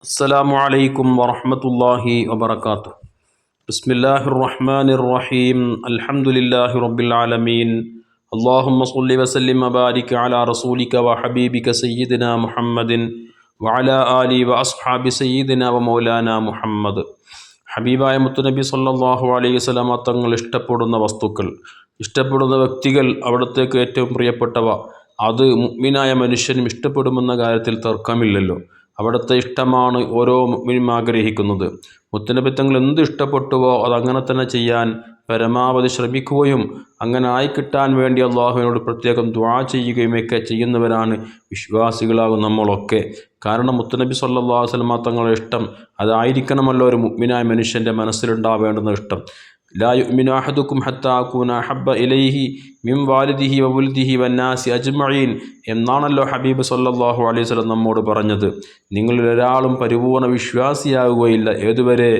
അസ്സലാമു അലൈക്കും വറഹ്മത്തുള്ളാഹി വബറകാതുഹു. ബിസ്മില്ലാഹിർ റഹ്മാനിർ റഹീം. അൽഹംദുലില്ലാഹി റബ്ബിൽ ആലമീൻ. അല്ലാഹുമ്മ സ്വല്ലി വസല്ലിം വബാരിക് അലാ റസൂലിക വഹബീബിക സയ്യിദിനാ മുഹമ്മദിൻ വഅലാ ആലി വഅസ്ഹാബി സയ്യിദിനാ വമൗലാനാ മുഹമ്മദ്. ഹബീബായ മുത്തുനബി സല്ലല്ലാഹു അലൈഹി വസല്ലമ തങ്ങൾ ഇഷ്ടപ്പെടുന്ന വസ്തുക്കൾ, ഇഷ്ടപ്പെടുന്ന വ്യക്തികൾ, അവിടത്തേക്ക് ഏറ്റവും പ്രിയപ്പെട്ടവ, അത് മുഅ്മിനായ മനുഷ്യനും ഇഷ്ടപ്പെടുമെന്ന കാര്യത്തിൽ തർക്കമില്ലല്ലോ. അവിടുത്തെ ഇഷ്ടമാണ് ഓരോ മുഅ്മിനും ആഗ്രഹിക്കുന്നത്. മുത്തുനബി തങ്ങൾ എന്ത് ഇഷ്ടപ്പെട്ടുവോ അതങ്ങനെ തന്നെ ചെയ്യാൻ പരമാവധി ശ്രമിക്കുകയും അങ്ങനെ ആയിക്കിട്ടാൻ വേണ്ടി അള്ളാഹുവിനോട് പ്രത്യേകം ദുആ ചെയ്യുകയുമൊക്കെ ചെയ്യുന്നവരാണ് വിശ്വാസികളാകും നമ്മളൊക്കെ. കാരണം മുത്തുനബി സല്ലല്ലാഹു അലൈഹി വസല്ലമ തങ്ങളുടെ ഇഷ്ടം അതായിരിക്കണമല്ലോ ഒരു മുഅ്മിനായ മനുഷ്യൻ്റെ മനസ്സിലുണ്ടാവേണ്ടുന്ന ഇഷ്ടം. ലാ യുഅ്മിനു അഹദുക്കും ഹത്താ അകൂന അഹബ്ബ ഇലൈഹി മിൻ വാലിദിഹി വവൽദിഹി വന്നാസി അജ്മഈൻ എന്നാണല്ലോ ഹബീബ് സല്ലല്ലാഹു അലൈഹി വസല്ലം നമ്മോട് പറഞ്ഞത്. നിങ്ങളിൽ ഒരാളും പരിപൂർണ വിശ്വാസിയാവുകയില്ല ഏതുവരെ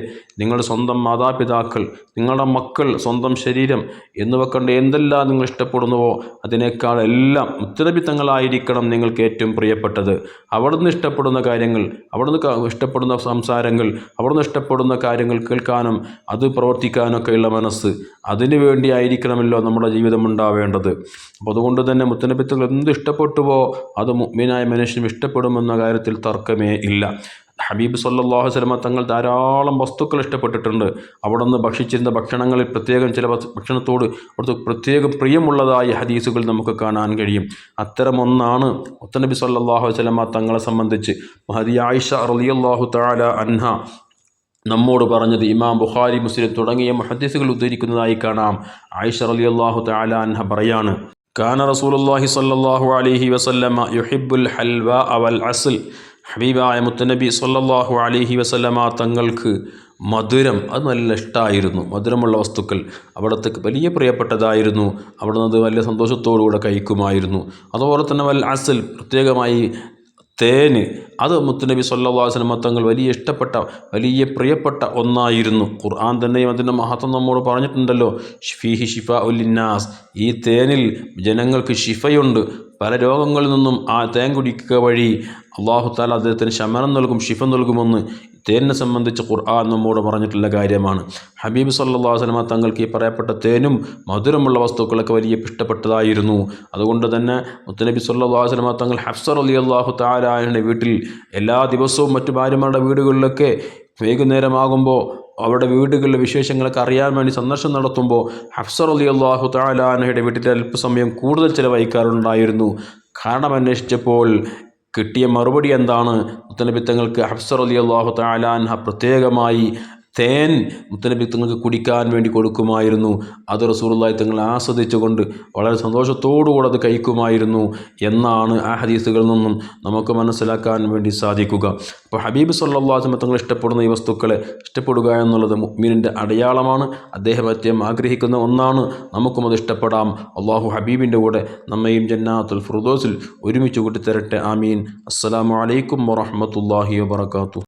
നിങ്ങളുടെ സ്വന്തം മാതാപിതാക്കൾ, നിങ്ങളുടെ മക്കൾ, സ്വന്തം ശരീരം എന്നിവ കണ്ട് എന്തെല്ലാം നിങ്ങൾ ഇഷ്ടപ്പെടുന്നുവോ അതിനേക്കാൾ എല്ലാം മുത്തുനബി തങ്ങളായിരിക്കണം നിങ്ങൾക്ക് ഏറ്റവും പ്രിയപ്പെട്ടത്. അവിടുന്ന് ഇഷ്ടപ്പെടുന്ന കാര്യങ്ങൾ, അവിടുന്ന് ഇഷ്ടപ്പെടുന്ന സംസാരങ്ങൾ, അവിടുന്ന് ഇഷ്ടപ്പെടുന്ന കാര്യങ്ങൾ കേൾക്കാനും അത് പ്രവർത്തിക്കാനൊക്കെയുള്ള മനസ്സ്, അതിനു വേണ്ടി ആയിരിക്കണമല്ലോ നമ്മുടെ ജീവിതം ഉണ്ടാവേണ്ടത്. അപ്പോൾ അതുകൊണ്ട് തന്നെ മുത്തുനബി തങ്ങൾ എന്ത് ഇഷ്ടപ്പെട്ടുവോ അത് മുഅ്മിനായ മനുഷ്യനും ഇഷ്ടപ്പെടുമെന്ന കാര്യത്തിൽ തർക്കമേ ഇല്ല. ഹബീബ് സല്ലല്ലാഹു അലൈഹി വസല്ലമ തങ്ങൾ ധാരാളം വസ്തുക്കൾ ഇഷ്ടപ്പെട്ടിട്ടുണ്ട്. അവിടെ നിന്ന് ഭക്ഷിച്ചിരുന്ന ഭക്ഷണങ്ങളിൽ പ്രത്യേകം ചില ഭക്ഷണത്തോട് അവിടുത്തെ പ്രത്യേകം പ്രിയമുള്ളതായ ഹദീസുകൾ നമുക്ക് കാണാൻ കഴിയും. അത്തരമൊന്നാണ് മുത്തുനബി സല്ലല്ലാഹു അലൈഹി വസല്ലമ തങ്ങളെ സംബന്ധിച്ച് മഹദി ആയിഷ റളിയല്ലാഹു തആല അൻഹ നമ്മോട് പറഞ്ഞത്. ഇമാം ബുഖാരി, മുസ്ലിം തുടങ്ങിയ മുഹദ്ദിസുകൾ ഉദ്ധരിക്കുന്നതായി കാണാം. ആയിഷ റളിയല്ലാഹു തആല അൻഹ പറയാണ്, കാന റസൂലുള്ളാഹി സ്വല്ലല്ലാഹു അലൈഹി വസല്ലമ യുഹിബ്ബുൽ ഹൽവാ വൽ അസ്ൽ. ഹബീബായ മുത്തുനബി സ്വല്ലല്ലാഹു അലൈഹി വസല്ലമ തങ്ങൾക്ക് മധുരം അത് നല്ല ഇഷ്ടമായിരുന്നു. മധുരമുള്ള വസ്തുക്കൾ അവിടത്തേക്ക് വലിയ പ്രിയപ്പെട്ടതായിരുന്നു. അവിടുന്ന് അത് വലിയ സന്തോഷത്തോടുകൂടെ കഴിക്കുമായിരുന്നു. അതുപോലെ തന്നെ വൽ അസ്ൽ, പ്രത്യേകമായി തേന്, അത് മുത്തുനബി സല്ലല്ലാഹു അലൈഹി വസല്ലം തങ്ങൾ വലിയ ഇഷ്ടപ്പെട്ട, വലിയ പ്രിയപ്പെട്ട ഒന്നായിരുന്നു. ഖുർആൻ തന്നെയും അതിൻ്റെ മഹത്വം നമ്മോട് പറഞ്ഞിട്ടുണ്ടല്ലോ. ഫീഹി ശിഫാഉൽ ലിന്നാസ്, ഈ തേനിൽ ജനങ്ങൾക്ക് ശിഫയുണ്ട്. പല രോഗങ്ങളിൽ നിന്നും ആ തേൻ കുടിക്കുക വഴി അല്ലാഹു തആല അദ്ദേഹത്തിന് ശമനം നൽകും, ശിഫ നൽകുമെന്ന് തേനിനെ സംബന്ധിച്ച് ഖുർആൻ നമ്മോട് പറഞ്ഞിട്ടുള്ള കാര്യമാണ്. ഹബീബ് സല്ലല്ലാഹു അലൈഹി വസല്ലം തങ്ങൾക്ക് ഈ പറയപ്പെട്ട തേനും മധുരമുള്ള വസ്തുക്കളൊക്കെ വലിയ ഇഷ്ടപ്പെട്ടതായിരുന്നു. അതുകൊണ്ട് തന്നെ മുത്തുനബി സല്ലല്ലാഹു അലൈഹി വസല്ലം തങ്ങൾ ഹഫ്സ റളിയല്ലാഹു തആല അൻഹയുടെ വീട്ടിൽ എല്ലാ ദിവസവും മറ്റു ഭാര്യമാരുടെ വീടുകളിലൊക്കെ വൈകുന്നേരമാകുമ്പോൾ അവരുടെ വീടുകളിലെ വിശേഷങ്ങളൊക്കെ അറിയാൻ വേണ്ടി സന്ദർശനം നടത്തുമ്പോൾ ഹഫ്സ റളിയല്ലാഹു തആല അൻഹയുടെ വീട്ടിൽ അല്പസമയം കൂടുതൽ ചിലവഴിക്കാറുണ്ടായിരുന്നു. കാരണം അന്വേഷിച്ചപ്പോൾ കിട്ടിയ മറുപടി എന്താണ്? മുത്തുനബി തങ്ങൾക്ക് ഹഫ്സ റളിയല്ലാഹു തആല അൻഹ പ്രത്യേകമായി തേൻ മുത്തുനബി തങ്ങൾക്ക് കുടിക്കാൻ വേണ്ടി കൊടുക്കുമായിരുന്നു. അത് റസൂലുള്ളാഹി തങ്ങൾ ആസ്വദിച്ചുകൊണ്ട് വളരെ സന്തോഷത്തോടുകൂടെ അത് കഴിക്കുമായിരുന്നു എന്നാണ് ആ ഹദീസുകളിൽ നിന്നും നമുക്ക് മനസ്സിലാക്കാൻ വേണ്ടി സാധിക്കുക. അപ്പോൾ ഹബീബ് സല്ലല്ലാഹു അലൈഹി വസല്ലം തങ്ങൾ ഇഷ്ടപ്പെടുന്ന ഈ വസ്തുക്കളെ ഇഷ്ടപ്പെടുക എന്നുള്ളത് മുഅ്മിനിൻ്റെ അടയാളമാണ്. അദ്ദേഹം അത്യം ആഗ്രഹിക്കുന്ന ഒന്നാണ്. നമുക്കും അത് ഇഷ്ടപ്പെടാം. അള്ളാഹു ഹബീബിൻ്റെ കൂടെ നമ്മയും ജന്നാത്തുൽ ഫിർദൗസിൽ ഒരുമിച്ച് കൂട്ടിത്തരട്ടെ. ആമീൻ. അസ്സലാമു അലൈക്കും വറഹ്മത്തുള്ളാഹി വബറകാതുഹു.